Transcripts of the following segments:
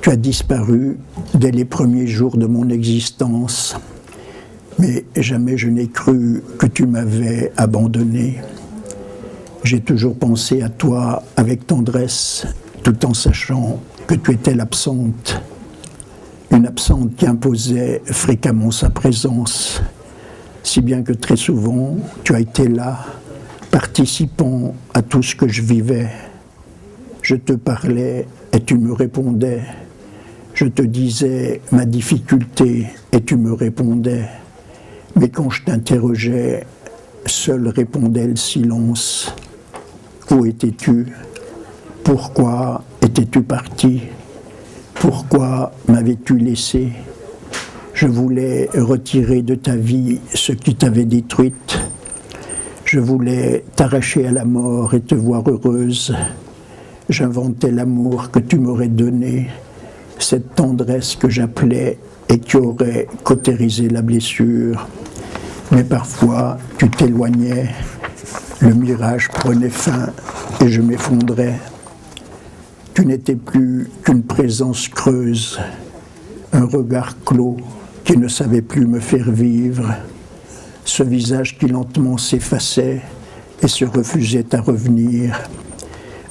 Tu as disparu dès les premiers jours de mon existence, mais jamais je n'ai cru que tu m'avais abandonné. J'ai toujours pensé à toi avec tendresse, tout en sachant que tu étais l'absente. Une absente qui imposait fréquemment sa présence, si bien que très souvent tu as été là, participant à tout ce que je vivais. Je te parlais et tu me répondais. Je te disais ma difficulté et tu me répondais. Mais quand je t'interrogeais, seul répondait le silence. Où étais-tu? Pourquoi étais-tu parti? Pourquoi m'avais-tu laissé? Je voulais retirer de ta vie ce qui t'avait détruite. Je voulais t'arracher à la mort et te voir heureuse. J'inventais l'amour que tu m'aurais donné, cette tendresse que j'appelais et qui aurait cautérisé la blessure. Mais parfois, tu t'éloignais, le mirage prenait fin et je m'effondrais. Tu n'étais plus qu'une présence creuse, un regard clos qui ne savait plus me faire vivre, ce visage qui lentement s'effaçait et se refusait à revenir.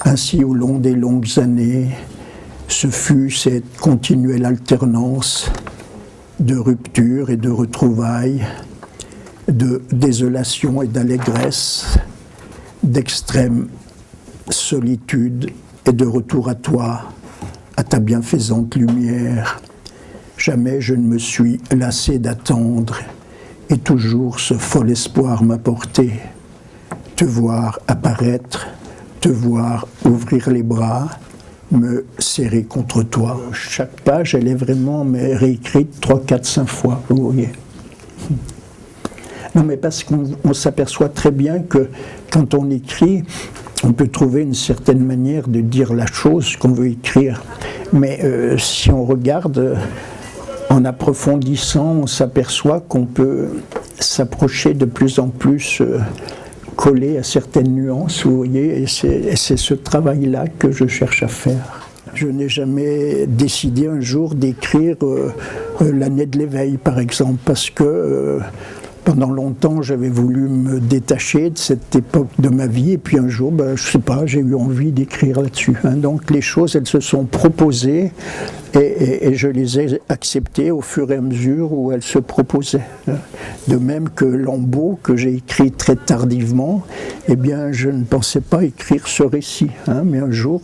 Ainsi, au long des longues années, ce fut cette continuelle alternance de rupture et de retrouvailles, de désolation et d'allégresse, d'extrême solitude et de retour à toi, à ta bienfaisante lumière. Jamais je ne me suis lassé d'attendre et toujours ce fol espoir m'a porté. Te voir apparaître, te voir ouvrir les bras, me serrer contre toi. Chaque page, elle est vraiment réécrite 3, 4, 5 fois, vous voyez. Non, mais parce qu'on s'aperçoit très bien que quand on écrit, on peut trouver une certaine manière de dire la chose qu'on veut écrire. Mais si on regarde, en approfondissant, on s'aperçoit qu'on peut s'approcher de plus en plus, coller à certaines nuances, vous voyez, et c'est ce travail-là que je cherche à faire. Je n'ai jamais décidé un jour d'écrire l'année de l'éveil, par exemple, parce que pendant longtemps, j'avais voulu me détacher de cette époque de ma vie, et puis un jour, je ne sais pas, j'ai eu envie d'écrire là-dessus. Donc les choses, elles se sont proposées, et je les ai acceptées au fur et à mesure où elles se proposaient. De même que Lambeau, que j'ai écrit très tardivement, eh bien, je ne pensais pas écrire ce récit. Mais un jour,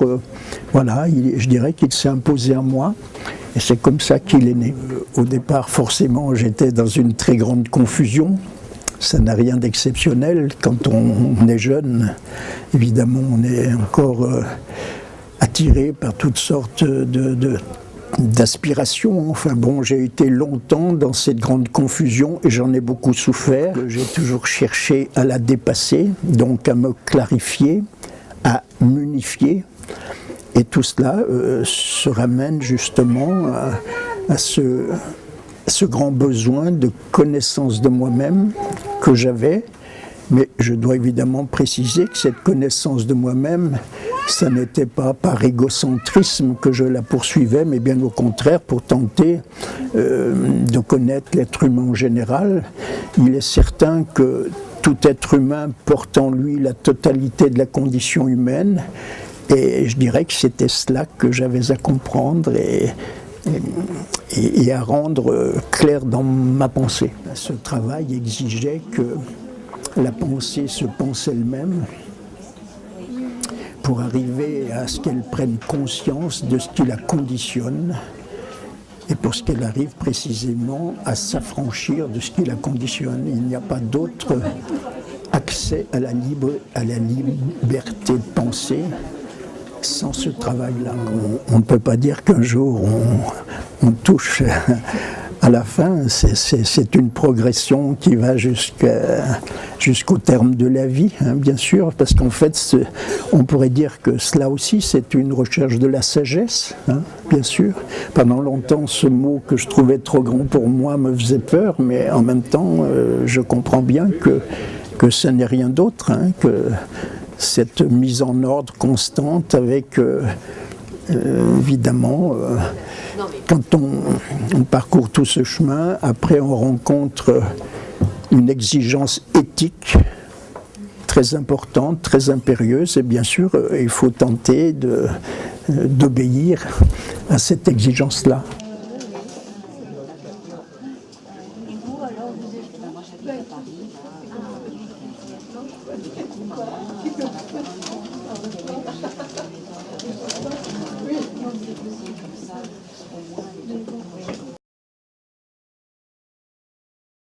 voilà, je dirais qu'il s'est imposé à moi. Et c'est comme ça qu'il est né. Au départ, forcément, j'étais dans une très grande confusion. Ça n'a rien d'exceptionnel. Quand on est jeune, évidemment, on est encore attiré par toutes sortes d'aspirations. Enfin bon, j'ai été longtemps dans cette grande confusion et j'en ai beaucoup souffert. J'ai toujours cherché à la dépasser, donc à me clarifier, à m'unifier. Et tout cela se ramène justement à ce grand besoin de connaissance de moi-même que j'avais. Mais je dois évidemment préciser que cette connaissance de moi-même, ça n'était pas par égocentrisme que je la poursuivais, mais bien au contraire pour tenter de connaître l'être humain en général. Il est certain que tout être humain porte en lui la totalité de la condition humaine. Et je dirais que c'était cela que j'avais à comprendre et à rendre clair dans ma pensée. Ce travail exigeait que la pensée se pense elle-même pour arriver à ce qu'elle prenne conscience de ce qui la conditionne et pour ce qu'elle arrive précisément à s'affranchir de ce qui la conditionne. Il n'y a pas d'autre accès à la liberté de penser sans ce travail-là. On ne peut pas dire qu'un jour on touche à la fin. C'est une progression qui va jusqu'au terme de la vie, bien sûr, parce qu'en fait, on pourrait dire que cela aussi, c'est une recherche de la sagesse, bien sûr. Pendant longtemps, ce mot que je trouvais trop grand pour moi me faisait peur, mais en même temps, je comprends bien que ce n'est rien d'autre, que cette mise en ordre constante avec évidemment, quand on parcourt tout ce chemin, après on rencontre une exigence éthique très importante, très impérieuse, et bien sûr, il faut tenter d'obéir à cette exigence-là.